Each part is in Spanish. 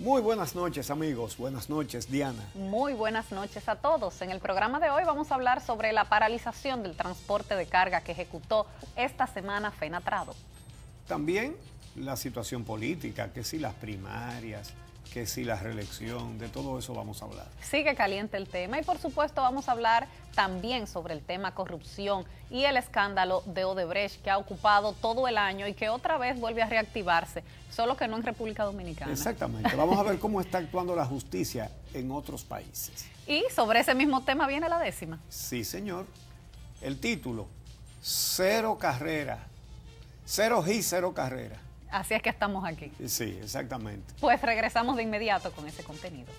Muy buenas noches, amigos. Buenas noches, Diana. Muy buenas noches a todos. En el programa de hoy vamos a hablar sobre la paralización del transporte de carga que ejecutó esta semana Fenatrado. También la situación política, que si las primarias, que si la reelección, de todo eso vamos a hablar. Sigue caliente el tema y por supuesto vamos a hablar también sobre el tema corrupción y el escándalo de Odebrecht que ha ocupado todo el año y que otra vez vuelve a reactivarse, solo que no en República Dominicana. Exactamente. Vamos a ver cómo está actuando la justicia en otros países. Y sobre ese mismo tema viene la décima. Sí, señor. El título, cero carrera. Cero hit, cero carrera. Así es que estamos aquí. Sí, exactamente. Pues regresamos de inmediato con ese contenido.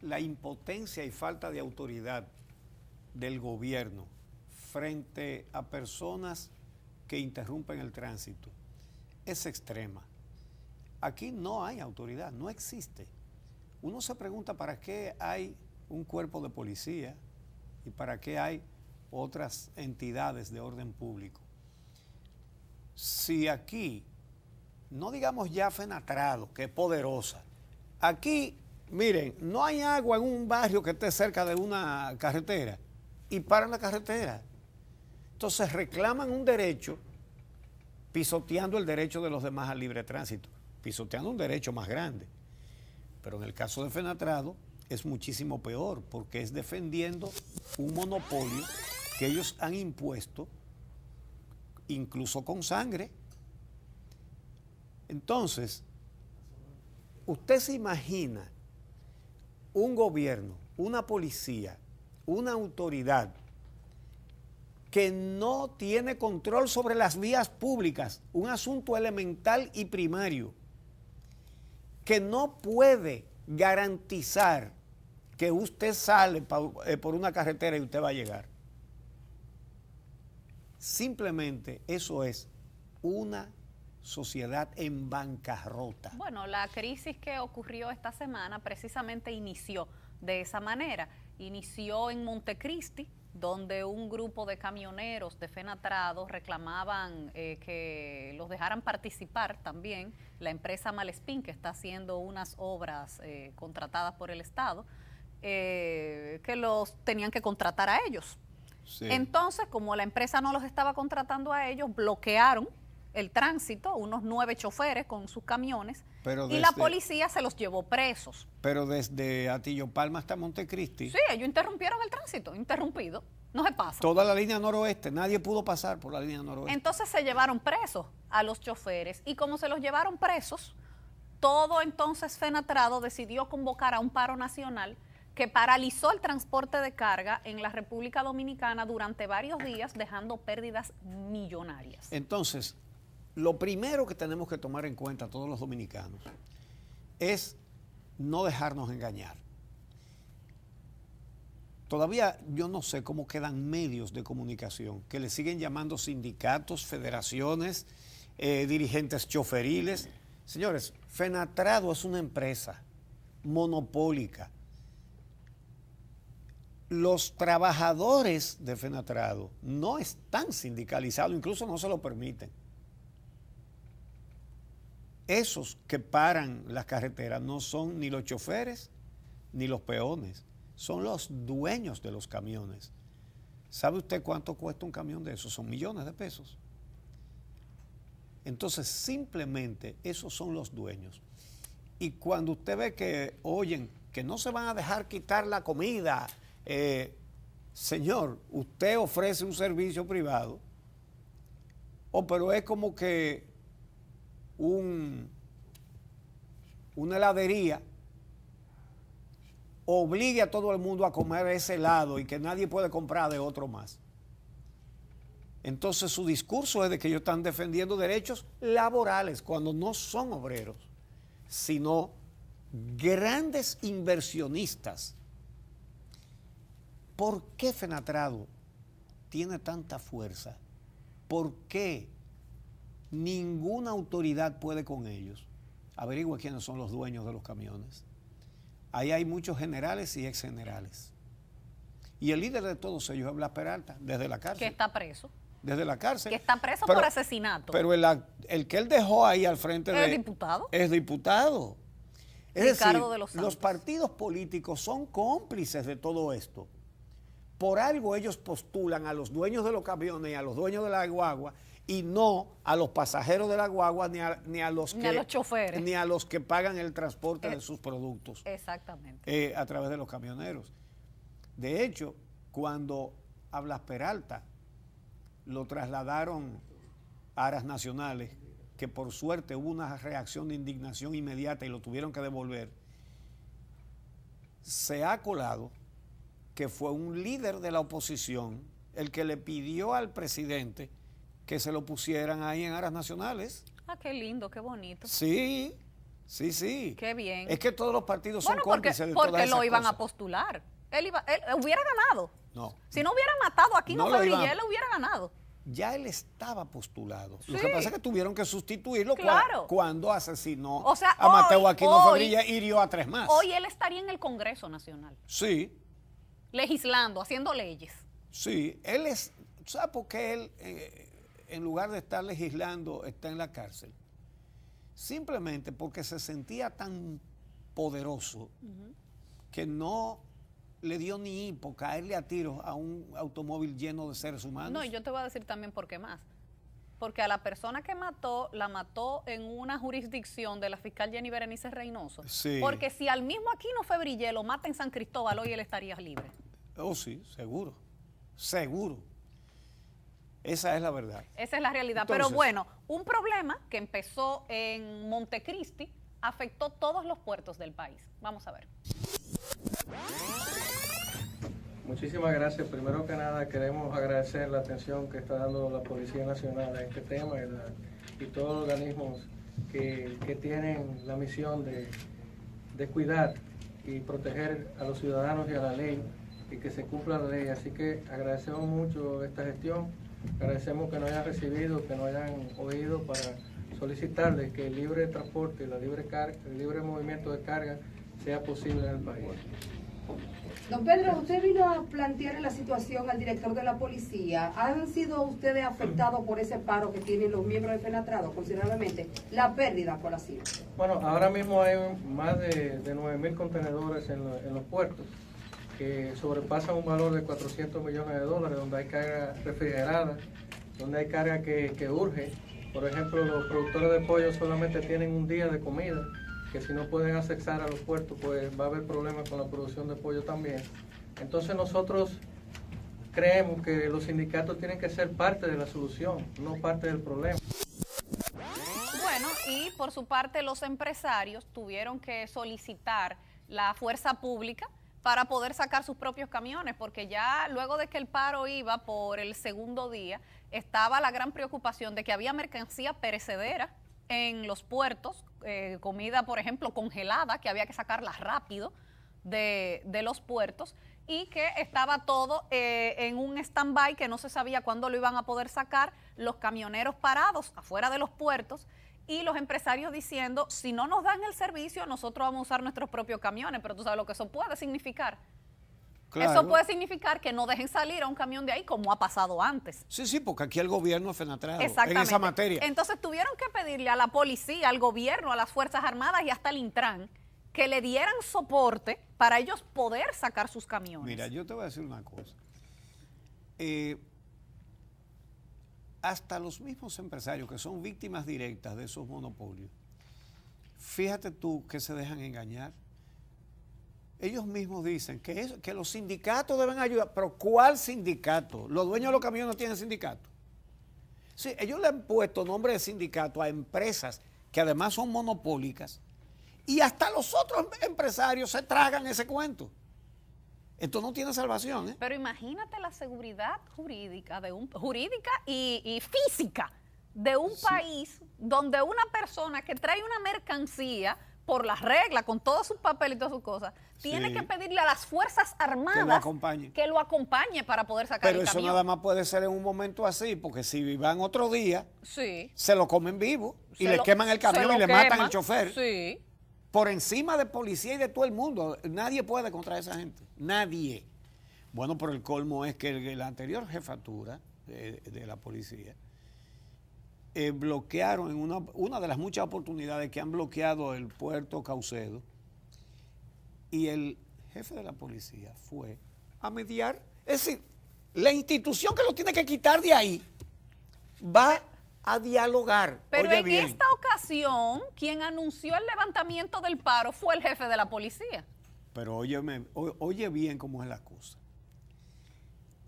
La impotencia y falta de autoridad del gobierno frente a personas que interrumpen el tránsito es extrema. Aquí no hay autoridad, no existe. Uno se pregunta para qué hay un cuerpo de policía y para qué hay otras entidades de orden público. Si aquí, no digamos ya Fenatrado, que es poderosa, aquí, miren, no hay agua en un barrio que esté cerca de una carretera y paran la carretera. Entonces reclaman un derecho pisoteando el derecho de los demás al libre tránsito, pisoteando un derecho más grande. Pero en el caso de Fenatrado es muchísimo peor porque es defendiendo un monopolio que ellos han impuesto incluso con sangre. Entonces, usted se imagina un gobierno, una policía, una autoridad que no tiene control sobre las vías públicas, un asunto elemental y primario, que no puede garantizar que usted sale por una carretera y usted va a llegar. Simplemente eso es una sociedad en bancarrota. Bueno, la crisis que ocurrió esta semana precisamente inició de esa manera. Inició en Montecristi, donde un grupo de camioneros de Fenatrado reclamaban que los dejaran participar también la empresa Malespín, que está haciendo unas obras contratadas por el Estado, que los tenían que contratar a ellos. Sí. Entonces, como la empresa no los estaba contratando a ellos, bloquearon el tránsito, unos 9 choferes con sus camiones, y la policía se los llevó presos. Pero desde Atillo Palma hasta Montecristi. Sí, ellos interrumpieron el tránsito, interrumpido, no se pasa. Toda la línea noroeste, nadie pudo pasar por la línea noroeste. Entonces se llevaron presos a los choferes, y como se los llevaron presos, todo entonces Fenatrado decidió convocar a un paro nacional que paralizó el transporte de carga en la República Dominicana durante varios días, dejando pérdidas millonarias. Entonces, lo primero que tenemos que tomar en cuenta todos los dominicanos es no dejarnos engañar. Todavía yo no sé cómo quedan medios de comunicación que le siguen llamando sindicatos, federaciones, dirigentes choferiles. Señores, Fenatrado es una empresa monopólica. Los trabajadores de Fenatrado no están sindicalizados, incluso no se lo permiten. Esos que paran las carreteras no son ni los choferes ni los peones, son los dueños de los camiones. ¿Sabe usted cuánto cuesta un camión de esos? Son millones de pesos. Entonces, simplemente esos son los dueños. Y cuando usted ve que, oyen, que no se van a dejar quitar la comida, señor, usted ofrece un servicio privado, Oh, pero es como que una heladería obligue a todo el mundo a comer ese helado y que nadie puede comprar de otro más. Entonces su discurso es de que ellos están defendiendo derechos laborales cuando no son obreros, sino grandes inversionistas. ¿Por qué Fenatrado tiene tanta fuerza? ¿Por qué ninguna autoridad puede con ellos? Averigua quiénes son los dueños de los camiones. Ahí hay muchos generales y exgenerales. Y el líder de todos ellos es Blas Peralta, desde la cárcel. Que está preso. Desde la cárcel. Que está preso por asesinato. Pero el que él dejó ahí al frente ¿Es diputado? Es diputado. Es Ricardo decir, de los Santos. los partidos políticos son cómplices de todo esto. Por algo ellos postulan a los dueños de los camiones y a los dueños de la guagua y no a los pasajeros de la guagua ni a los choferes. Ni a los que pagan el transporte de sus productos. Exactamente. A través de los camioneros. De hecho, cuando a Blas Peralta lo trasladaron a Aras Nacionales, que por suerte hubo una reacción de indignación inmediata y lo tuvieron que devolver, se ha colado que fue un líder de la oposición el que le pidió al presidente que se lo pusieran ahí en Aras Nacionales. Ah, qué lindo, qué bonito. Sí, sí, sí. Qué bien. Es que todos los partidos son cómplices de porque todas esas lo iban cosas. a postular. Él hubiera ganado. No. Si no hubiera matado a Aquino Febrilé, él hubiera ganado. Ya él estaba postulado. Sí. Lo que pasa es que tuvieron que sustituirlo cuando asesinó a Mateo Aquino Febrilé y hirió a 3 más. Hoy él estaría en el Congreso Nacional. Sí. Legislando, haciendo leyes. Sí, él es... ¿Sabes por qué él, en lugar de estar legislando, está en la cárcel? Simplemente porque se sentía tan poderoso que no le dio ni por caerle a tiros a un automóvil lleno de seres humanos. No, y yo te voy a decir también por qué más. Porque a la persona que mató, la mató en una jurisdicción de la fiscal Jenny Berenice Reynoso. Sí. Porque si al mismo Aquino Febrilé lo mata en San Cristóbal, hoy él estaría libre. Oh, sí, seguro. Seguro. Esa es la verdad. Esa es la realidad. Entonces, pero bueno, un problema que empezó en Montecristi afectó todos los puertos del país. Vamos a ver. Muchísimas gracias. Primero que nada queremos agradecer la atención que está dando la Policía Nacional a este tema y todos los organismos que tienen la misión de cuidar y proteger a los ciudadanos y a la ley y que se cumpla la ley. Así que agradecemos mucho esta gestión, agradecemos que nos hayan recibido, que nos hayan oído para solicitarles que el libre transporte, el libre movimiento de carga sea posible en el país. Don Pedro, usted vino a plantear la situación al director de la policía. ¿Han sido ustedes afectados por ese paro que tienen los miembros de Fenatrado considerablemente? La pérdida, por así decirlo. Bueno, ahora mismo hay más de 9.000 contenedores en los puertos que sobrepasan un valor de $400 millones, donde hay carga refrigerada, donde hay carga que urge. Por ejemplo, los productores de pollo solamente tienen un día de comida, que si no pueden accesar a los puertos, pues va a haber problemas con la producción de pollo también. Entonces nosotros creemos que los sindicatos tienen que ser parte de la solución, no parte del problema. Bueno, y por su parte los empresarios tuvieron que solicitar la fuerza pública para poder sacar sus propios camiones, porque ya luego de que el paro iba por el segundo día, estaba la gran preocupación de que había mercancía perecedera en los puertos, comida, por ejemplo, congelada, que había que sacarla rápido de los puertos, y que estaba todo en un stand-by, que no se sabía cuándo lo iban a poder sacar, los camioneros parados afuera de los puertos, y los empresarios diciendo, si no nos dan el servicio, nosotros vamos a usar nuestros propios camiones. Pero tú sabes lo que eso puede significar. Claro. Eso puede significar que no dejen salir a un camión de ahí, como ha pasado antes. Sí, sí, porque aquí el gobierno es fenatrado en esa materia. Entonces tuvieron que pedirle a la policía, al gobierno, a las Fuerzas Armadas y hasta al Intran que le dieran soporte para ellos poder sacar sus camiones. Mira, yo te voy a decir una cosa. Hasta los mismos empresarios que son víctimas directas de esos monopolios, fíjate tú que se dejan engañar. Ellos mismos dicen que los sindicatos deben ayudar. ¿Pero cuál sindicato? ¿Los dueños de los camiones no tienen sindicato? Sí, ellos le han puesto nombre de sindicato a empresas que además son monopólicas y hasta los otros empresarios se tragan ese cuento. Esto no tiene salvación, ¿eh? Pero imagínate la seguridad jurídica jurídica y física de un país donde una persona que trae una mercancía por las reglas, con todos sus papeles y todas sus cosas, tiene que pedirle a las Fuerzas Armadas que lo acompañe para poder sacar el camión. Pero eso nada más puede ser en un momento así, porque si van otro día, se lo comen vivo y le queman el camión y le matan al chofer. Sí. Por encima de policía y de todo el mundo. Nadie puede contra esa gente. Nadie. Bueno, pero el colmo es que la anterior jefatura de la policía bloquearon en una de las muchas oportunidades que han bloqueado el puerto Caucedo, y el jefe de la policía fue a mediar. Es decir, la institución que lo tiene que quitar de ahí va a dialogar. Pero Oye en bien. esta ocasión, quien anunció el levantamiento del paro fue el jefe de la policía. Pero oye bien cómo es la cosa.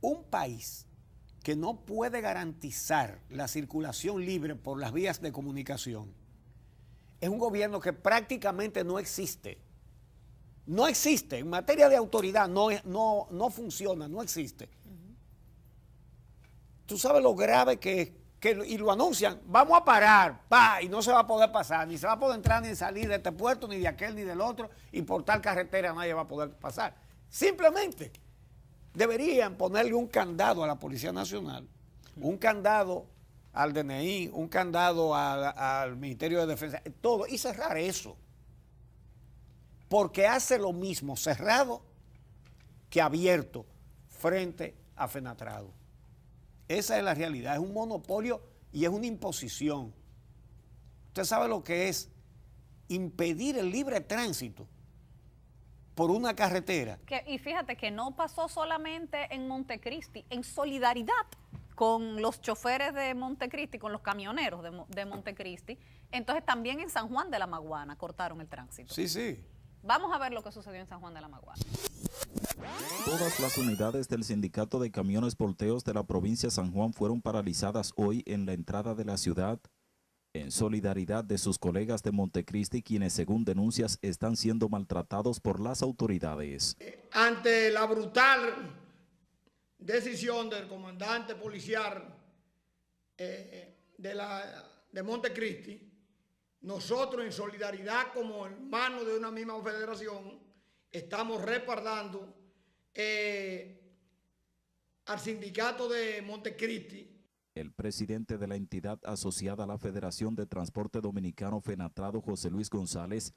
Un país que no puede garantizar la circulación libre por las vías de comunicación es un gobierno que prácticamente no existe. No existe. En materia de autoridad no funciona, no existe. Tú sabes lo grave que es. Y lo anuncian, vamos a parar, y no se va a poder pasar, ni se va a poder entrar ni salir de este puerto, ni de aquel, ni del otro, y por tal carretera nadie va a poder pasar. Simplemente deberían ponerle un candado a la Policía Nacional, un candado al DNI, un candado al Ministerio de Defensa, todo, y cerrar eso. Porque hace lo mismo cerrado que abierto frente a Fenatrado. Esa es la realidad, es un monopolio y es una imposición. Usted sabe lo que es impedir el libre tránsito por una carretera. Y fíjate que no pasó solamente en Montecristi, en solidaridad con los choferes de Montecristi, con los camioneros de Montecristi, entonces también en San Juan de la Maguana cortaron el tránsito. Sí, sí. Vamos a ver lo que sucedió en San Juan de la Maguana. Todas las unidades del Sindicato de Camiones Volteos de la provincia de San Juan fueron paralizadas hoy en la entrada de la ciudad en solidaridad de sus colegas de Montecristi, quienes según denuncias están siendo maltratados por las autoridades. Ante la brutal decisión del comandante policial de Montecristi, nosotros en solidaridad como hermanos de una misma federación estamos respaldando al sindicato de Montecristi. El presidente de la entidad asociada a la Federación de Transporte Dominicano Fenatrado, José Luis González,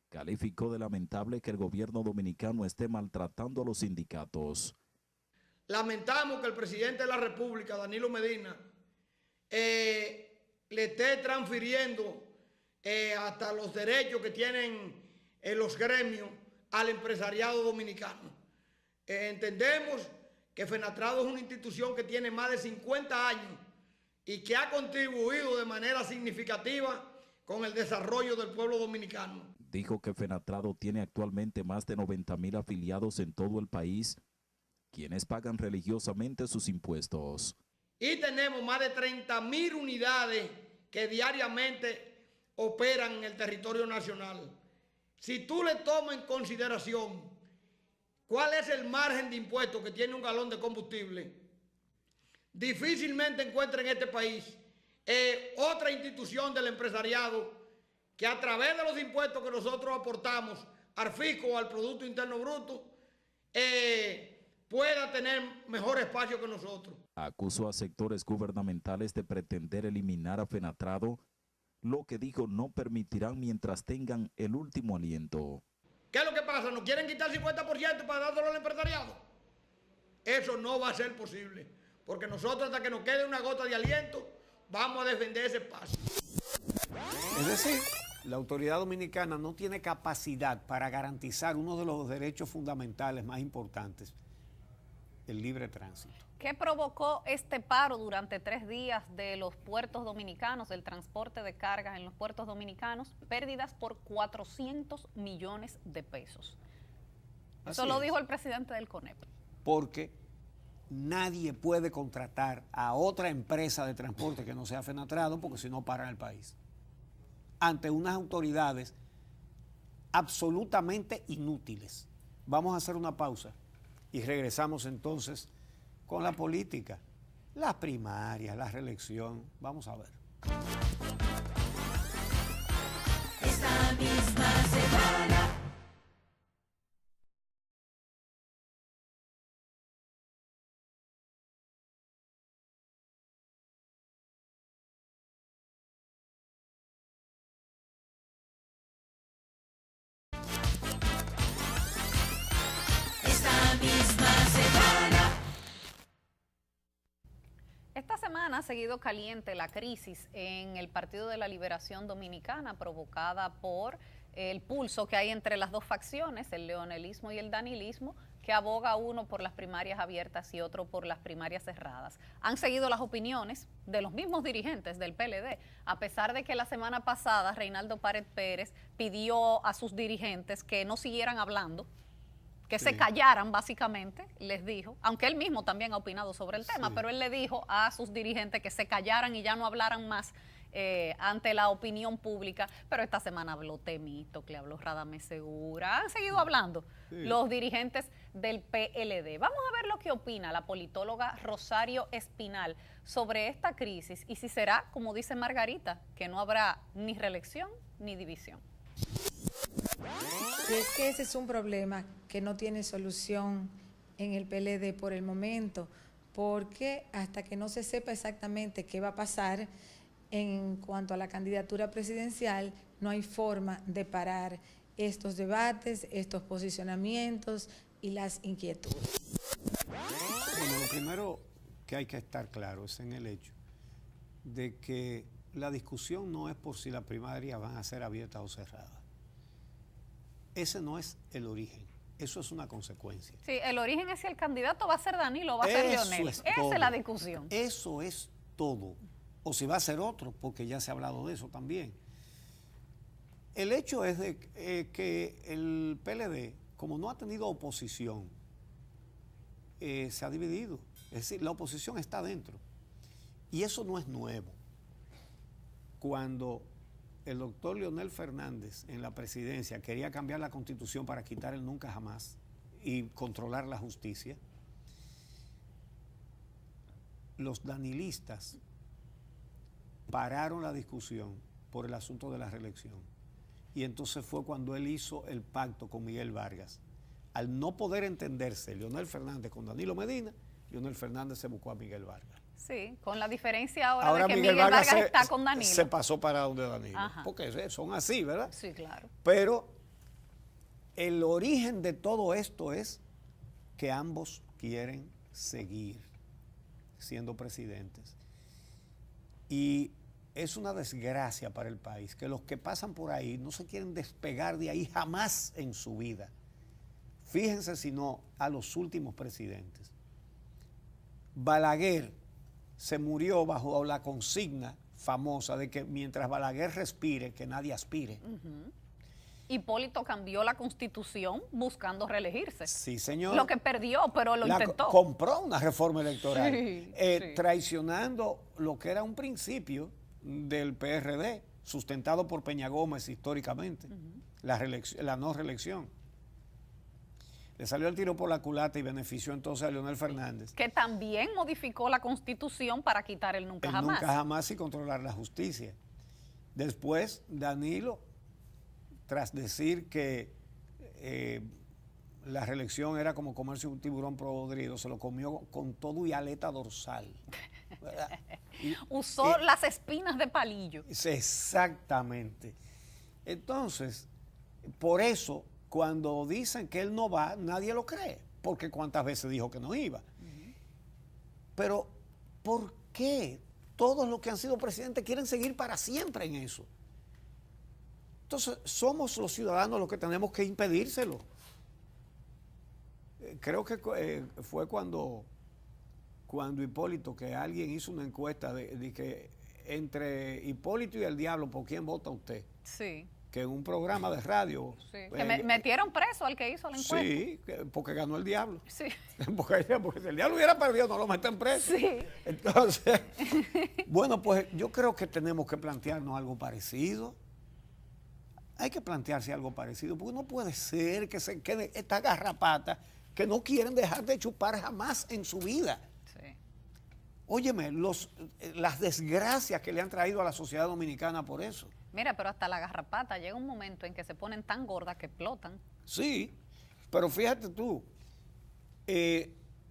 calificó de lamentable que el gobierno dominicano esté maltratando a los sindicatos. Lamentamos que el presidente de la República, Danilo Medina, le esté transfiriendo hasta los derechos que tienen los gremios al empresariado dominicano. Entendemos que Fenatrado es una institución que tiene más de 50 años y que ha contribuido de manera significativa con el desarrollo del pueblo dominicano. Dijo que Fenatrado tiene actualmente más de 90,000 afiliados en todo el país, quienes pagan religiosamente sus impuestos. Y tenemos más de 30,000 unidades que diariamente operan en el territorio nacional. Si tú le tomas en consideración cuál es el margen de impuestos que tiene un galón de combustible, difícilmente encuentra en este país otra institución del empresariado que a través de los impuestos que nosotros aportamos al fisco o al Producto Interno Bruto pueda tener mejor espacio que nosotros. Acusó a sectores gubernamentales de pretender eliminar a Fenatrado, lo que dijo no permitirán mientras tengan el último aliento. ¿Qué es lo que pasa? ¿Nos quieren quitar el 50% para dárselo al empresariado? Eso no va a ser posible, porque nosotros hasta que nos quede una gota de aliento, vamos a defender ese espacio. Es decir, la autoridad dominicana no tiene capacidad para garantizar uno de los derechos fundamentales más importantes, el libre tránsito. ¿Qué provocó este paro durante 3 días de los puertos dominicanos, del transporte de cargas en los puertos dominicanos? Pérdidas por 400 millones de pesos. Eso lo dijo el presidente del CONEP. Porque nadie puede contratar a otra empresa de transporte que no sea Fenatrado, porque si no paran el país. Ante unas autoridades absolutamente inútiles. Vamos a hacer una pausa y regresamos entonces con la política, las primarias, la reelección. Vamos a ver. Esta misma semana. Esta semana ha seguido caliente la crisis en el Partido de la Liberación Dominicana provocada por el pulso que hay entre las dos facciones, el leonelismo y el danilismo, que aboga uno por las primarias abiertas y otro por las primarias cerradas. Han seguido las opiniones de los mismos dirigentes del PLD, a pesar de que la semana pasada Reinaldo Pared Pérez pidió a sus dirigentes que no siguieran hablando, que se callaran básicamente, les dijo, aunque él mismo también ha opinado sobre el tema, pero él le dijo a sus dirigentes que se callaran y ya no hablaran más ante la opinión pública. Pero esta semana habló Temito, que le habló Radamés Segura, han seguido hablando los dirigentes del PLD. Vamos a ver lo que opina la politóloga Rosario Espinal sobre esta crisis y si será, como dice Margarita, que no habrá ni reelección ni división. Y es que ese es un problema que no tiene solución en el PLD por el momento, porque hasta que no se sepa exactamente qué va a pasar en cuanto a la candidatura presidencial, no hay forma de parar estos debates, estos posicionamientos y las inquietudes. Bueno, lo primero que hay que estar claro es en el hecho de que la discusión no es por si las primarias van a ser abiertas o cerradas. Ese no es el origen, eso es una consecuencia. Sí, el origen es si el candidato va a ser Danilo o va a ser Leonel. Esa es la discusión. Eso es todo. O si va a ser otro, porque ya se ha hablado de eso también. El hecho es de que el PLD, como no ha tenido oposición, se ha dividido. Es decir, la oposición está dentro. Y eso no es nuevo. Cuando el doctor Leonel Fernández en la presidencia quería cambiar la Constitución para quitar el nunca jamás y controlar la justicia, los danilistas pararon la discusión por el asunto de la reelección. Y entonces fue cuando él hizo el pacto con Miguel Vargas. Al no poder entenderse Leonel Fernández con Danilo Medina, Leonel Fernández se buscó a Miguel Vargas. Sí, con la diferencia ahora de que Miguel Vargas está con Danilo. Se pasó para donde Danilo. Ajá. Porque son así, ¿verdad? Sí, claro. Pero el origen de todo esto es que ambos quieren seguir siendo presidentes. Y es una desgracia para el país que los que pasan por ahí no se quieren despegar de ahí jamás en su vida. Fíjense si no a los últimos presidentes. Balaguer se murió bajo la consigna famosa de que mientras Balaguer respire, que nadie aspire. Hipólito cambió la Constitución buscando reelegirse. Sí, señor. Lo que perdió, pero lo intentó. Compró una reforma electoral, sí. traicionando lo que era un principio del PRD, sustentado por Peña Gómez históricamente, la no reelección. Le salió el tiro por la culata y benefició entonces a Leonel Fernández. Que también modificó la Constitución para quitar el nunca jamás. Nunca jamás y controlar la justicia. Después, Danilo, tras decir que la reelección era como comerse un tiburón podrido, se lo comió con todo y aleta dorsal. Usó las espinas de palillo. Exactamente. Entonces, por eso, cuando dicen que él no va, nadie lo cree, porque cuántas veces dijo que no iba. Pero, ¿por qué todos los que han sido presidentes quieren seguir para siempre en eso? Entonces, somos los ciudadanos los que tenemos que impedírselo. Creo que fue cuando Hipólito, que alguien hizo una encuesta de que entre Hipólito y el diablo, ¿por quién vota usted? Sí. que en un programa de radio... Sí, que metieron preso al que hizo la encuesta. Sí, porque ganó el diablo. Sí. Porque si el diablo hubiera perdido, no lo meten preso. Sí. Entonces, bueno, pues yo creo que tenemos que plantearnos algo parecido. Hay que plantearse algo parecido, porque no puede ser que se quede esta garrapata que no quieren dejar de chupar jamás en su vida. Sí. Óyeme, las desgracias que le han traído a la sociedad dominicana por eso. Mira, pero hasta la garrapata llega un momento en que se ponen tan gordas que explotan. Sí, pero fíjate tú,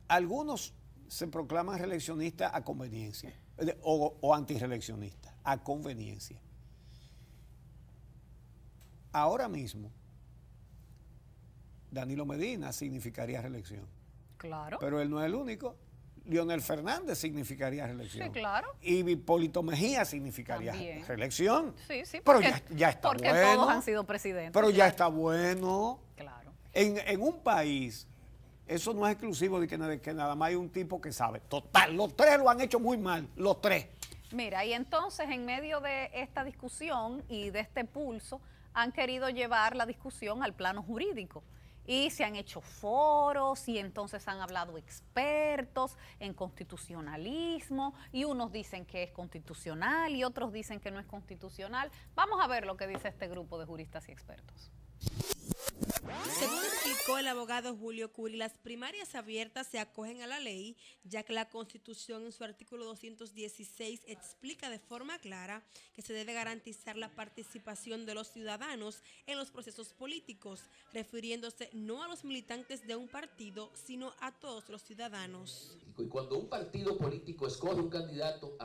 algunos se proclaman reeleccionistas a conveniencia, o antirreeleccionistas, a conveniencia. Ahora mismo, Danilo Medina significaría reelección. Claro. Pero él no es el único. Leonel Fernández significaría reelección. Sí, claro. Y Hipólito Mejía significaría También. reelección. Sí, sí. Pero Porque, ya está porque bueno. todos han sido presidentes. Pero ya está bueno. Claro. En un país, eso no es exclusivo de que nada más hay un tipo que sabe. Total, los tres lo han hecho muy mal, los tres. Mira, y entonces en medio de esta discusión y de este pulso, han querido llevar la discusión al plano jurídico. Y se han hecho foros y entonces han hablado expertos en constitucionalismo y unos dicen que es constitucional y otros dicen que no es constitucional. Vamos a ver lo que dice este grupo de juristas y expertos. Según explicó el abogado Julio Curi, las primarias abiertas se acogen a la ley, ya que la Constitución en su artículo 216 explica de forma clara que se debe garantizar la participación de los ciudadanos en los procesos políticos, refiriéndose no a los militantes de un partido, sino a todos los ciudadanos. Y cuando un partido político escoge un candidato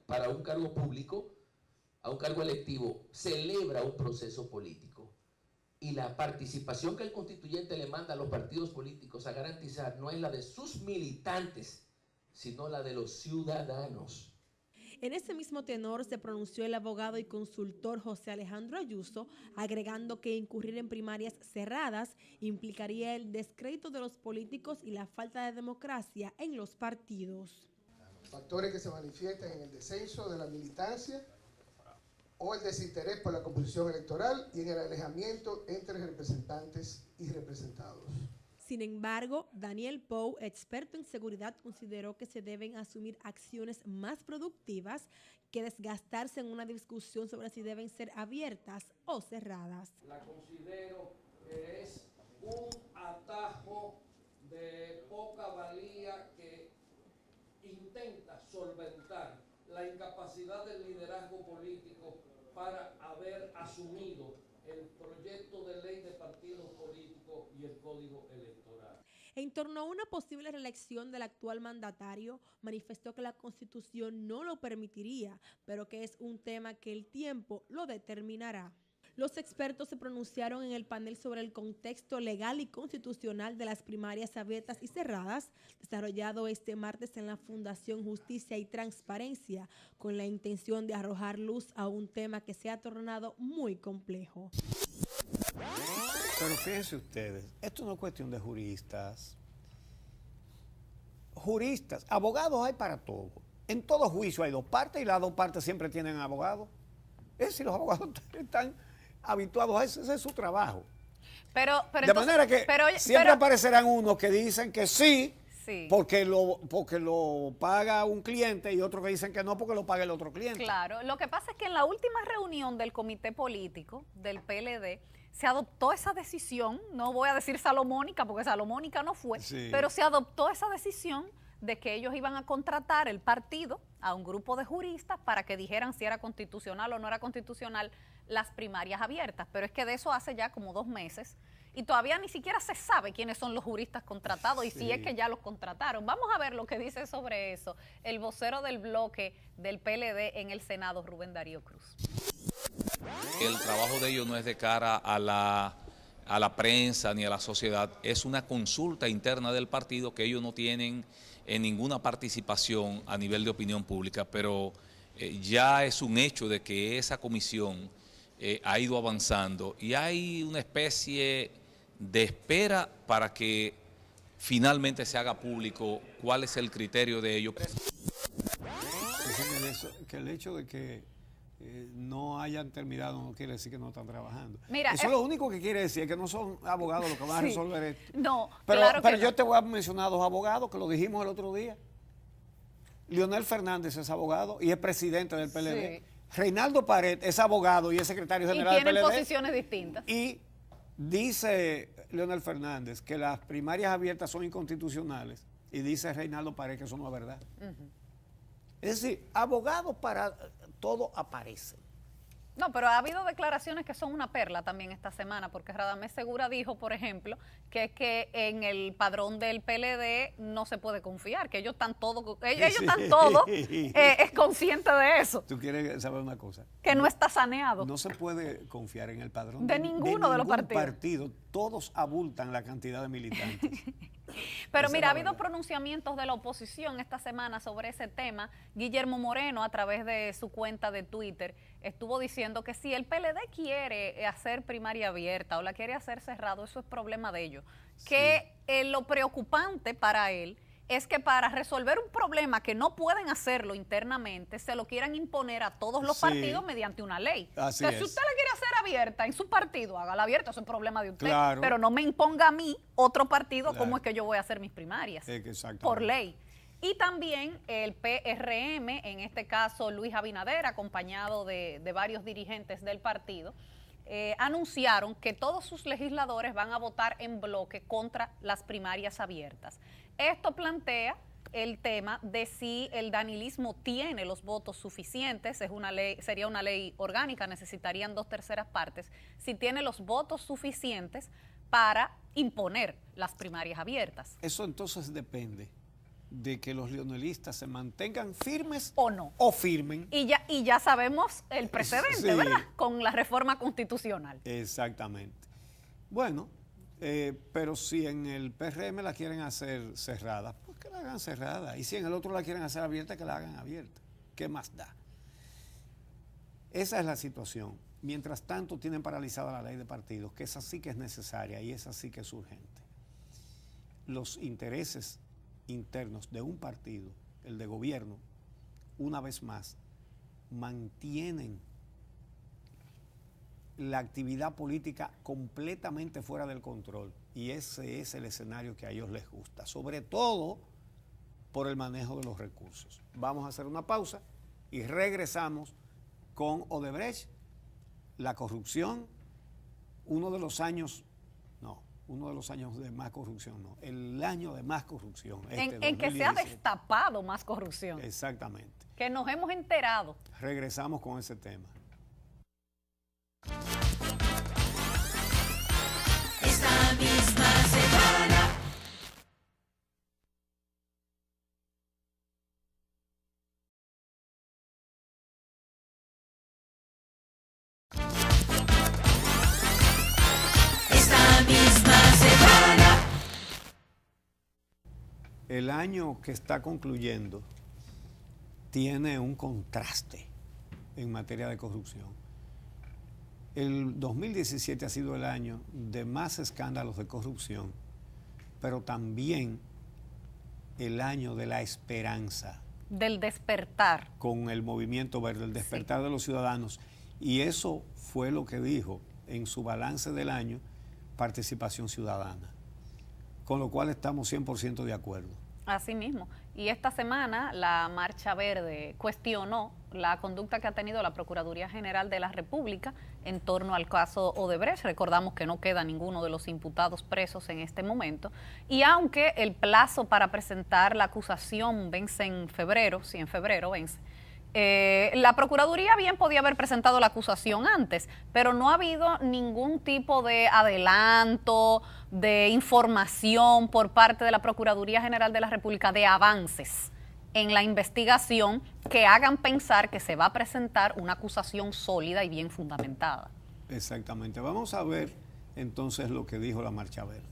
para un cargo público, a un cargo electivo, celebra un proceso político. Y la participación que el constituyente le manda a los partidos políticos a garantizar no es la de sus militantes, sino la de los ciudadanos. En ese mismo tenor se pronunció el abogado y consultor José Alejandro Ayuso, agregando que incurrir en primarias cerradas implicaría el descrédito de los políticos y la falta de democracia en los partidos. Factores que se manifiestan en el descenso de la militancia o el desinterés por la composición electoral y en el alejamiento entre representantes y representados. Sin embargo, Daniel Pou, experto en seguridad, consideró que se deben asumir acciones más productivas que desgastarse en una discusión sobre si deben ser abiertas o cerradas. La considero que es un atajo de poca valía que intenta solventar la incapacidad del liderazgo político para haber asumido el proyecto de ley de partidos políticos y el código electoral. En torno a una posible reelección del actual mandatario, manifestó que la Constitución no lo permitiría, pero que es un tema que el tiempo lo determinará. Los expertos se pronunciaron en el panel sobre el contexto legal y constitucional de las primarias abiertas y cerradas, desarrollado este martes en la Fundación Justicia y Transparencia, con la intención de arrojar luz a un tema que se ha tornado muy complejo. Pero fíjense ustedes, esto no es cuestión de juristas. Juristas, abogados hay para todo. En todo juicio hay dos partes y las dos partes siempre tienen abogados. Es decir, los abogados están habituados a eso, ese es su trabajo. Pero de entonces, manera que siempre aparecerán unos que dicen que sí, porque lo paga un cliente y otros que dicen que no porque lo paga el otro cliente. Claro, lo que pasa es que en la última reunión del comité político del PLD se adoptó esa decisión, no voy a decir salomónica porque salomónica no fue, pero se adoptó esa decisión de que ellos iban a contratar el partido a un grupo de juristas para que dijeran si era constitucional o no era constitucional las primarias abiertas, pero es que de eso hace ya como 2 meses y todavía ni siquiera se sabe quiénes son los juristas contratados y si es que ya los contrataron. Vamos a ver lo que dice sobre eso el vocero del bloque del PLD en el Senado, Rubén Darío Cruz. El trabajo de ellos no es de cara a la prensa ni a la sociedad, es una consulta interna del partido que ellos no tienen ninguna participación a nivel de opinión pública, pero ya es un hecho de que esa comisión ha ido avanzando y hay una especie de espera para que finalmente se haga público cuál es el criterio de ellos. Que el hecho de que no hayan terminado no quiere decir que no están trabajando. Mira, eso es lo único que quiere decir, que no son abogados los que van a resolver esto. No, pero claro que yo no. te voy a mencionar 2 abogados que lo dijimos el otro día. Leonel Fernández es abogado y es presidente del PLD. Sí. Reinaldo Pared es abogado y es secretario general del PLD. Y tienen posiciones distintas. Y dice Leonel Fernández que las primarias abiertas son inconstitucionales y dice Reinaldo Pared que eso no es verdad. Es decir, abogados para todo aparecen. No, pero ha habido declaraciones que son una perla también esta semana, porque Radamés Segura dijo, por ejemplo, que en el padrón del PLD no se puede confiar, que ellos están todos, ellos están todos conscientes de eso. ¿Tú quieres saber una cosa? Que no está saneado. No se puede confiar en el padrón de ninguno de los partidos. Todos abultan la cantidad de militantes. Pero mira, ha habido pronunciamientos de la oposición esta semana sobre ese tema. Guillermo Moreno, a través de su cuenta de Twitter, estuvo diciendo que si el PLD quiere hacer primaria abierta o la quiere hacer cerrado, eso es problema de ellos. Sí. Que lo preocupante para él es que para resolver un problema que no pueden hacerlo internamente, se lo quieran imponer a todos los partidos mediante una ley. Así Entonces, si usted la quiere hacer abierta en su partido, hágala abierta, eso es problema de usted. Claro. Pero no me imponga a mí, otro partido, cómo es que yo voy a hacer mis primarias. Por ley. Y también el PRM, en este caso Luis Abinader, acompañado de varios dirigentes del partido, anunciaron que todos sus legisladores van a votar en bloque contra las primarias abiertas. Esto plantea el tema de si el danilismo tiene los votos suficientes, es una ley, sería una ley orgánica, necesitarían 2/3 partes, si tiene los votos suficientes para imponer las primarias abiertas. Eso entonces depende de que los leonelistas se mantengan firmes o no. O firmen. Y ya sabemos el precedente, ¿verdad? Con la reforma constitucional. Exactamente. Bueno, pero si en el PRM la quieren hacer cerrada, pues que la hagan cerrada. Y si en el otro la quieren hacer abierta, que la hagan abierta. ¿Qué más da? Esa es la situación. Mientras tanto, tienen paralizada la ley de partidos, que esa sí que es necesaria y esa sí que es urgente. Los intereses internos de un partido, el de gobierno, una vez más, mantienen la actividad política completamente fuera del control, y ese es el escenario que a ellos les gusta, sobre todo por el manejo de los recursos. Vamos a hacer una pausa y regresamos con Odebrecht, la corrupción, uno de los años de más corrupción, no, el año de más corrupción. En que se ha destapado más corrupción. Exactamente. Que nos hemos enterado. Regresamos con ese tema. Esta misma semana. El año que está concluyendo tiene un contraste en materia de corrupción. El 2017 ha sido el año de más escándalos de corrupción, pero también el año de la esperanza. Del despertar. Con el movimiento verde, el despertar de los ciudadanos. Y eso fue lo que dijo en su balance del año Participación Ciudadana, con lo cual estamos 100% de acuerdo. Así mismo. Y esta semana la Marcha Verde cuestionó la conducta que ha tenido la Procuraduría General de la República en torno al caso Odebrecht. Recordamos que no queda ninguno de los imputados presos en este momento. Y aunque el plazo para presentar la acusación vence en febrero, vence, la Procuraduría bien podía haber presentado la acusación antes, pero no ha habido ningún tipo de adelanto, de información por parte de la Procuraduría General de la República de avances en la investigación que hagan pensar que se va a presentar una acusación sólida y bien fundamentada. Exactamente. Vamos a ver entonces lo que dijo la Marcha Verde.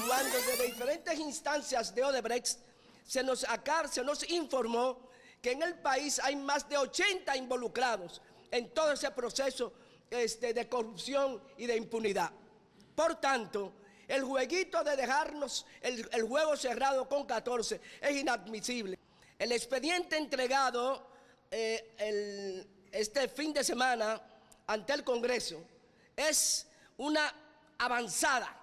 Cuando desde diferentes instancias de Odebrecht se nos informó que en el país hay más de 80 involucrados en todo ese proceso de corrupción y de impunidad. Por tanto, el jueguito de dejarnos el juego cerrado con 14 es inadmisible. El expediente entregado este fin de semana ante el Congreso es una avanzada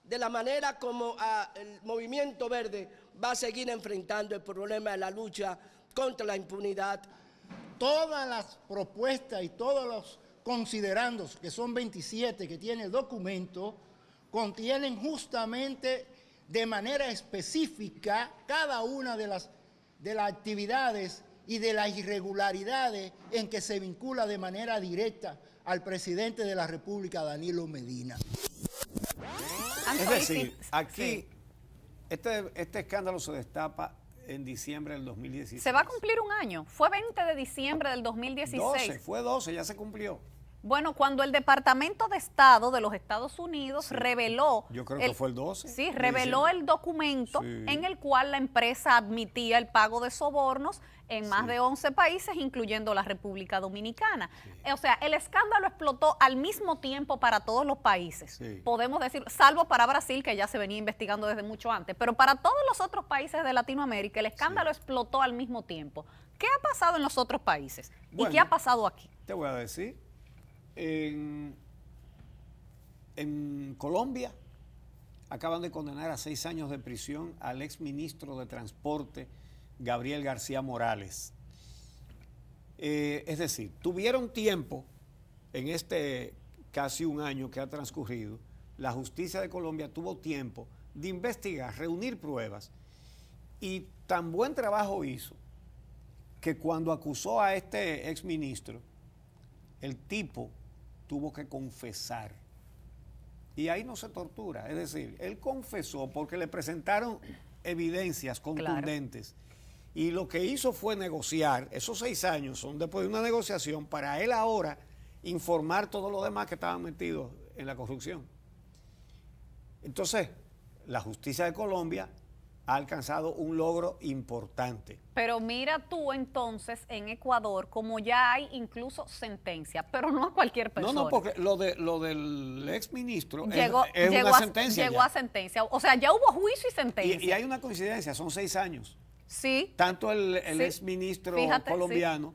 de la manera como el Movimiento Verde va a seguir enfrentando el problema de la lucha contra la impunidad. Todas las propuestas y todos los considerandos, que son 27 que tiene el documento, contienen justamente de manera específica cada una de las actividades y de las irregularidades en que se vincula de manera directa al presidente de la República, Danilo Medina. Es decir, aquí este escándalo se destapa en diciembre del 2016. Se va a cumplir un año. Fue 20 de diciembre del 2016. Fue 12, ya se cumplió. Bueno, cuando el Departamento de Estado de los Estados Unidos reveló... Yo creo que fue el 12. Sí, reveló el documento en el cual la empresa admitía el pago de sobornos en más de 11 países, incluyendo la República Dominicana. O sea, el escándalo explotó al mismo tiempo para todos los países. Podemos decir, salvo para Brasil, que ya se venía investigando desde mucho antes, pero para todos los otros países de Latinoamérica el escándalo explotó al mismo tiempo. ¿Qué ha pasado en los otros países? Bueno, ¿y qué ha pasado aquí? Te voy a decir. En Colombia acaban de condenar a 6 años de prisión al exministro de Transporte Gabriel García Morales. Es decir, tuvieron tiempo en este casi un año que ha transcurrido, la justicia de Colombia tuvo tiempo de investigar, reunir pruebas, y tan buen trabajo hizo que cuando acusó a este exministro, el tipo tuvo que confesar. Y ahí no se tortura. Es decir, él confesó porque le presentaron evidencias contundentes. Claro. Y lo que hizo fue negociar. Esos 6 años son después de una negociación para él ahora informar todo lo demás que estaban metidos en la corrupción. Entonces, la justicia de Colombia ha alcanzado un logro importante. Pero mira tú entonces en Ecuador como ya hay incluso sentencia, pero no a cualquier persona. No, porque lo del exministro es llegó una sentencia. Llegó a sentencia, o sea, ya hubo juicio y sentencia. Y hay una coincidencia, son 6 años. Sí. Tanto el exministro colombiano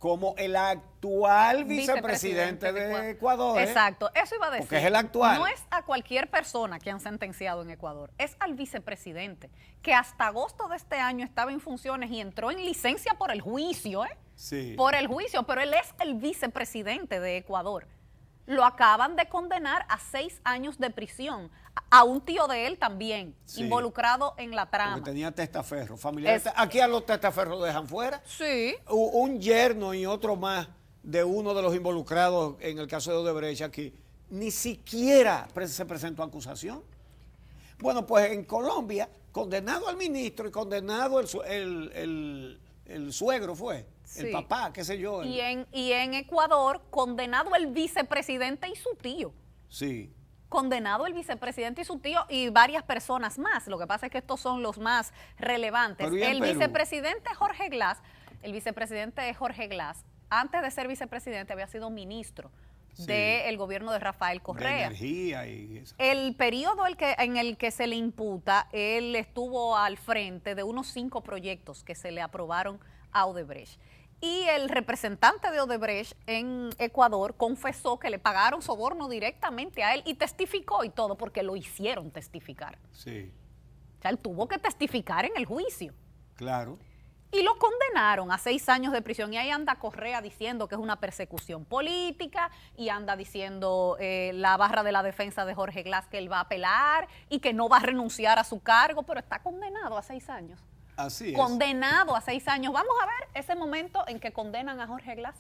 como el actual vicepresidente de Ecuador. Exacto, eso iba a decir. Porque es el actual. No es a cualquier persona que han sentenciado en Ecuador, es al vicepresidente, que hasta agosto de este año estaba en funciones y entró en licencia por el juicio, Sí. Por el juicio, pero él es el vicepresidente de Ecuador. Lo acaban de condenar a 6 años de prisión. A un tío de él también, involucrado en la trama. Porque tenía testaferro. Familiares. Aquí a los testaferros dejan fuera. Sí. Un yerno y otro más de uno de los involucrados en el caso de Odebrecht aquí. Ni siquiera se presentó acusación. Bueno, pues en Colombia, condenado al ministro y condenado el suegro fue. El papá, qué sé yo. Y en Ecuador, condenado el vicepresidente y su tío. Sí. Condenado el vicepresidente y su tío y varias personas más. Lo que pasa es que estos son los más relevantes. El vicepresidente Jorge Glass, antes de ser vicepresidente había sido ministro del gobierno de Rafael Correa. De energía y eso. El periodo en el que se le imputa, él estuvo al frente de unos 5 proyectos que se le aprobaron a Odebrecht. Y el representante de Odebrecht en Ecuador confesó que le pagaron soborno directamente a él y testificó y todo, porque lo hicieron testificar. Sí. O sea, él tuvo que testificar en el juicio. Claro. Y lo condenaron a 6 años de prisión. Y ahí anda Correa diciendo que es una persecución política, y anda diciendo la barra de la defensa de Jorge Glass que él va a apelar y que no va a renunciar a su cargo, pero está condenado a 6 años. Así es. Condenado a 6 años. Vamos a ver ese momento en que condenan a Jorge Glass.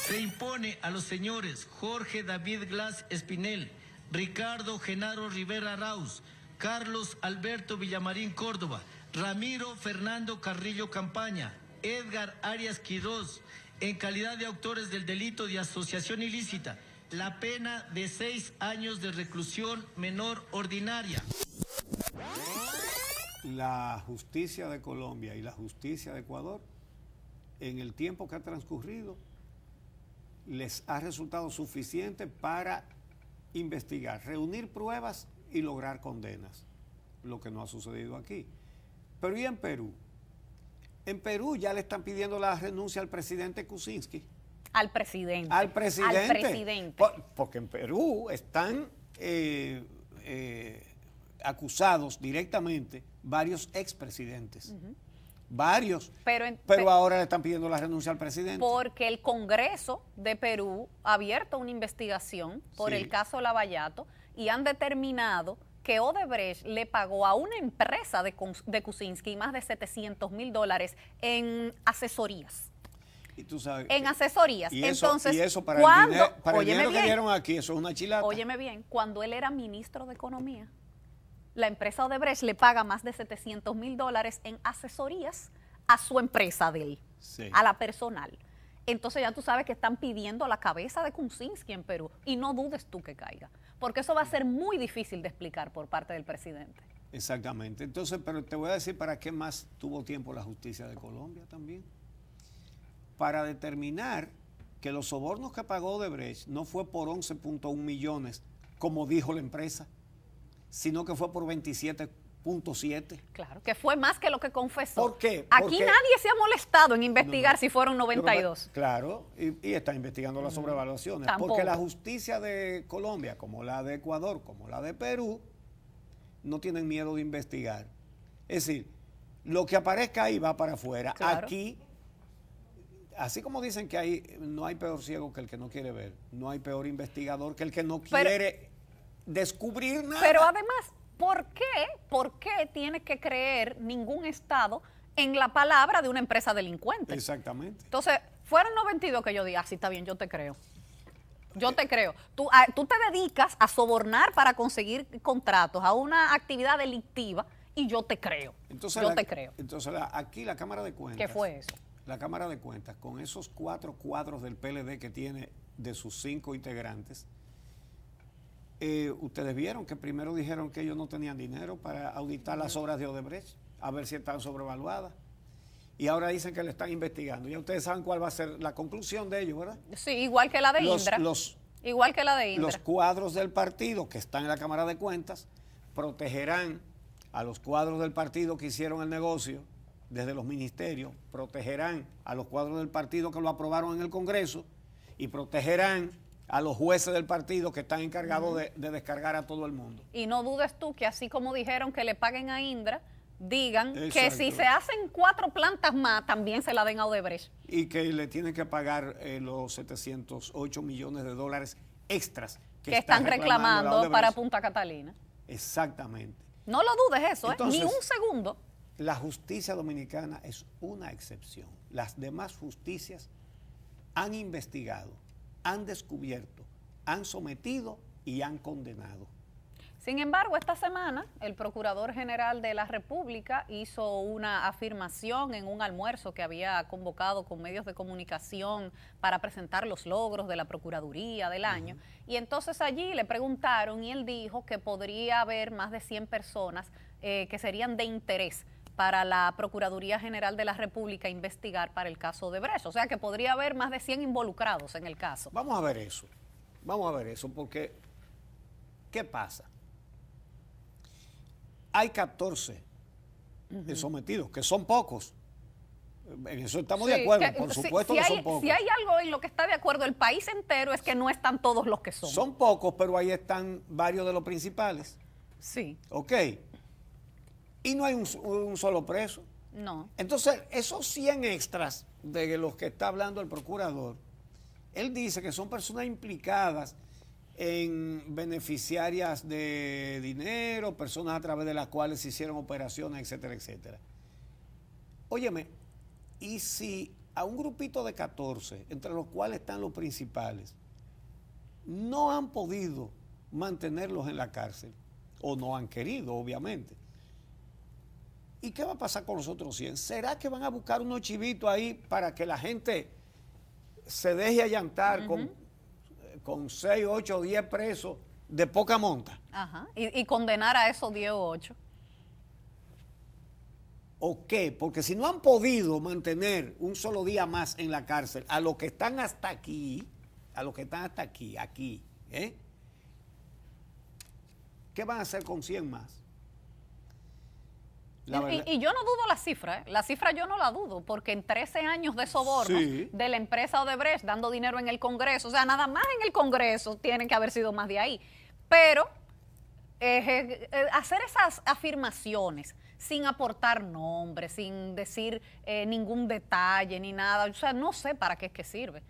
Se impone a los señores Jorge David Glass Espinel, Ricardo Genaro Rivera Arauz, Carlos Alberto Villamarín Córdoba, Ramiro Fernando Carrillo Campaña, Edgar Arias Quiroz, en calidad de autores del delito de asociación ilícita, la pena de 6 años de reclusión menor ordinaria. La justicia de Colombia y la justicia de Ecuador, en el tiempo que ha transcurrido, les ha resultado suficiente para investigar, reunir pruebas y lograr condenas, lo que no ha sucedido aquí. Pero ¿y en Perú? En Perú ya le están pidiendo la renuncia al presidente Kuczynski. Al presidente. Al presidente. Al presidente. Porque en Perú están acusados directamente varios expresidentes. Varios. Pero ahora le están pidiendo la renuncia al presidente. Porque el Congreso de Perú ha abierto una investigación por el caso Lavallato y han determinado que Odebrecht le pagó a una empresa de Kuczynski más de $700,000 en asesorías. Y tú sabes en asesorías. Y eso, entonces, y eso para cuando, el dinero que dieron aquí, eso es una chilata. Óyeme bien, cuando él era ministro de Economía, la empresa Odebrecht le paga más de $700,000 en asesorías a su empresa de él, a la personal. Entonces ya tú sabes que están pidiendo la cabeza de Kuczynski en Perú y no dudes tú que caiga, porque eso va a ser muy difícil de explicar por parte del presidente. Exactamente. Entonces, pero te voy a decir para qué más tuvo tiempo la justicia de Colombia también. Para determinar que los sobornos que pagó Odebrecht no fue por 11.1 millones, como dijo la empresa, sino que fue por 27.7. Claro, que fue más que lo que confesó. ¿Por qué? Aquí nadie se ha molestado en investigar si fueron 92. Claro, y está investigando las sobrevaluaciones. Tampoco. Porque la justicia de Colombia, como la de Ecuador, como la de Perú, no tienen miedo de investigar. Es decir, lo que aparezca ahí va para afuera. Claro. Aquí, así como dicen que no hay peor ciego que el que no quiere ver, no hay peor investigador que el que no quiere descubrir nada. Pero además, ¿por qué tiene que creer ningún Estado en la palabra de una empresa delincuente? Exactamente. Entonces, fueron 92 que yo diga, sí, está bien, yo te creo. Yo te creo. Tú te dedicas a sobornar para conseguir contratos, a una actividad delictiva, y yo te creo. Entonces, yo te creo. Entonces, aquí la Cámara de Cuentas. ¿Qué fue eso? La Cámara de Cuentas, con esos 4 cuadros del PLD que tiene de sus 5 integrantes, ustedes vieron que primero dijeron que ellos no tenían dinero para auditar las obras de Odebrecht, a ver si están sobrevaluadas. Y ahora dicen que le están investigando. Ya ustedes saben cuál va a ser la conclusión de ellos, ¿verdad? Sí, igual que la de Indra. Igual que la de Indra. Los cuadros del partido que están en la Cámara de Cuentas protegerán a los cuadros del partido que hicieron el negocio desde los ministerios, protegerán a los cuadros del partido que lo aprobaron en el Congreso y protegerán a los jueces del partido que están encargados de descargar a todo el mundo. Y no dudes tú que así como dijeron que le paguen a Indra, digan que Exacto. si se hacen 4 plantas más, también se la den a Odebrecht. Y que le tienen que pagar los 708 millones de dólares extras que están reclamando para Punta Catalina. Exactamente. No lo dudes eso, Entonces, ni un segundo. La justicia dominicana es una excepción. Las demás justicias han investigado, han descubierto, han sometido y han condenado. Sin embargo, esta semana el Procurador General de la República hizo una afirmación en un almuerzo que había convocado con medios de comunicación para presentar los logros de la Procuraduría del año. Y entonces allí le preguntaron y él dijo que podría haber más de 100 personas que serían de interés para la Procuraduría General de la República investigar para el caso de Odebrecht. O sea que podría haber más de 100 involucrados en el caso. Vamos a ver eso, porque ¿qué pasa? Hay 14 sometidos, que son pocos. En eso estamos de acuerdo, por supuesto que son pocos. Si hay algo en lo que está de acuerdo el país entero es que no están todos los que son. Son pocos, pero ahí están varios de los principales. Sí. Ok. Y no hay un solo preso. No. Entonces, esos 100 extras de los que está hablando el procurador, él dice que son personas implicadas en beneficiarias de dinero, personas a través de las cuales se hicieron operaciones, etcétera, etcétera. Óyeme, y si a un grupito de 14, entre los cuales están los principales, no han podido mantenerlos en la cárcel, o no han querido, obviamente, ¿y qué va a pasar con los otros 100? ¿Será que van a buscar unos chivitos ahí para que la gente se deje allantar con 6, 8, 10 presos de poca monta? Ajá. Y condenar a esos 10 o 8. ¿O qué? Porque si no han podido mantener un solo día más en la cárcel a los que están hasta aquí, aquí, ¿qué van a hacer con 100 más? Y yo no dudo la cifra, ¿eh? La cifra yo no la dudo, porque en 13 años de sobornos de la empresa Odebrecht dando dinero en el Congreso, o sea, nada más en el Congreso tienen que haber sido más de ahí. Pero hacer esas afirmaciones sin aportar nombres, sin decir ningún detalle ni nada, o sea, no sé para qué es que sirve.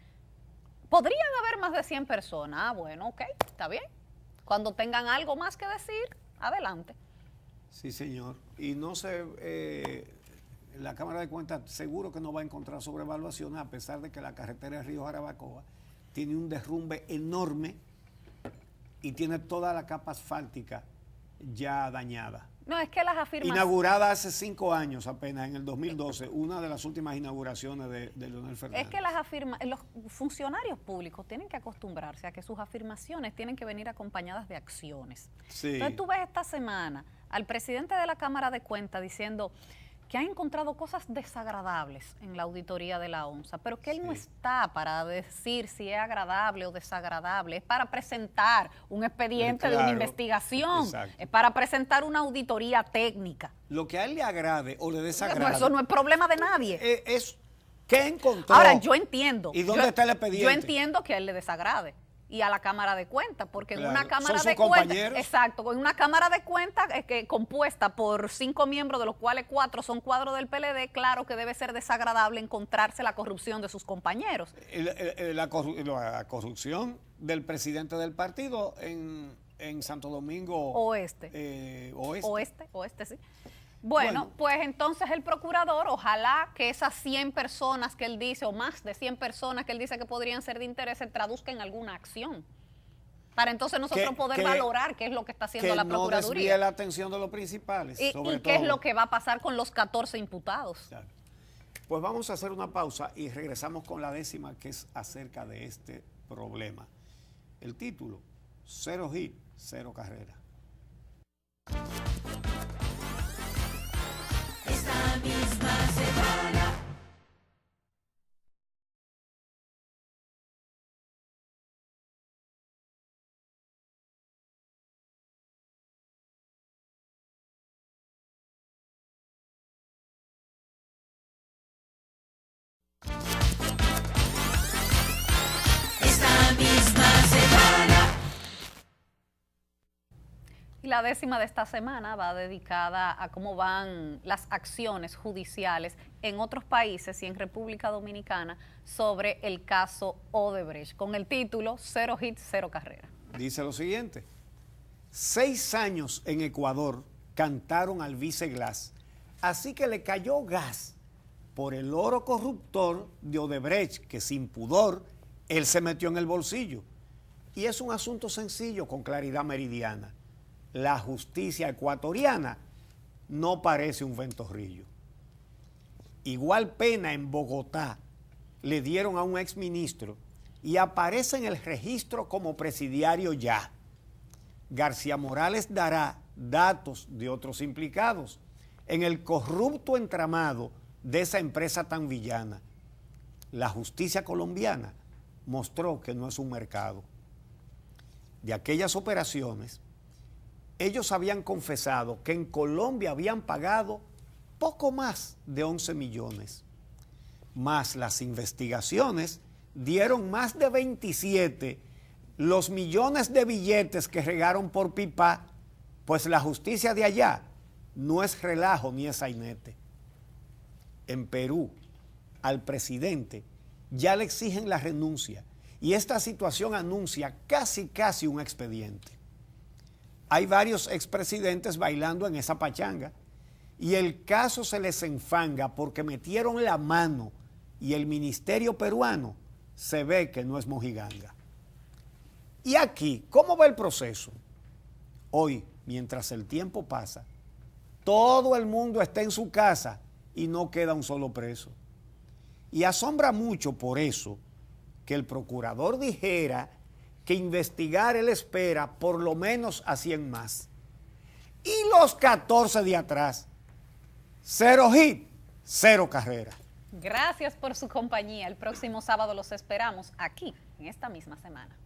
¿Podrían haber más de 100 personas? Ah, bueno, ok, está bien. Cuando tengan algo más que decir, adelante. Sí, señor. Y no sé, la Cámara de Cuentas seguro que no va a encontrar sobrevaluaciones, a pesar de que la carretera de Río Jarabacoa tiene un derrumbe enorme y tiene toda la capa asfáltica ya dañada. No, es que las afirmaciones... Inaugurada hace 5 años apenas, en el 2012, una de las últimas inauguraciones de Leonel Fernández. Es que los funcionarios públicos tienen que acostumbrarse a que sus afirmaciones tienen que venir acompañadas de acciones. Sí. Entonces tú ves esta semana al presidente de la Cámara de Cuentas diciendo que ha encontrado cosas desagradables en la auditoría de la ONSA, pero que él no está para decir si es agradable o desagradable, es para presentar un expediente de una investigación, es para presentar una auditoría técnica. Lo que a él le agrade o le desagrade. Pero eso no es problema de nadie. Es ¿qué encontró? Ahora, yo entiendo. ¿Y dónde está el expediente? Yo entiendo que a él le desagrade. Y a la Cámara de Cuentas, porque en una Cámara ¿Son de sus Cuentas, compañeros? exacto, en una Cámara de Cuentas compuesta por 5 miembros, de los cuales 4 son cuadros del PLD, claro que debe ser desagradable encontrarse la corrupción de sus compañeros. La corrupción del presidente del partido en Santo Domingo Oeste, sí. Bueno, Bueno. pues entonces el procurador, ojalá que esas 100 personas que él dice, o más de 100 personas que él dice que podrían ser de interés, se traduzca en alguna acción. Para entonces nosotros poder valorar qué es lo que está haciendo la Procuraduría. Que no desvíe la atención de los principales. Y qué es lo que va a pasar con los 14 imputados. Exacto. Pues vamos a hacer una pausa y regresamos con la 10ª, que es acerca de este problema. El título, 0 hit, 0 carrera. Esta misma semana. Esta misma semana. Y la 10ª de esta semana va dedicada a cómo van las acciones judiciales en otros países y en República Dominicana sobre el caso Odebrecht, con el título 0 hit, 0 carrera. Dice lo siguiente: 6 años en Ecuador cantaron al vice Glass, así que le cayó gas por el oro corruptor de Odebrecht, que sin pudor él se metió en el bolsillo. Y es un asunto sencillo, con claridad meridiana. La justicia ecuatoriana no parece un ventorrillo. Igual pena en Bogotá le dieron a un exministro y aparece en el registro como presidiario ya. García Morales dará datos de otros implicados en el corrupto entramado de esa empresa tan villana. La justicia colombiana mostró que no es un mercado. De aquellas operaciones, ellos habían confesado que en Colombia habían pagado poco más de 11 millones. Más las investigaciones dieron más de 27 los millones de billetes que regaron por pipa, pues la justicia de allá no es relajo ni es sainete. En Perú, al presidente ya le exigen la renuncia y esta situación anuncia casi un expediente. Hay varios expresidentes bailando en esa pachanga y el caso se les enfanga porque metieron la mano y el ministerio peruano se ve que no es mojiganga. Y aquí, ¿cómo va el proceso? Hoy, mientras el tiempo pasa, todo el mundo está en su casa y no queda un solo preso. Y asombra mucho por eso que el procurador dijera que investigar él espera por lo menos a 100 más. Y los 14 de atrás, 0 hit, 0 carrera. Gracias por su compañía. El próximo sábado los esperamos aquí, en esta misma semana.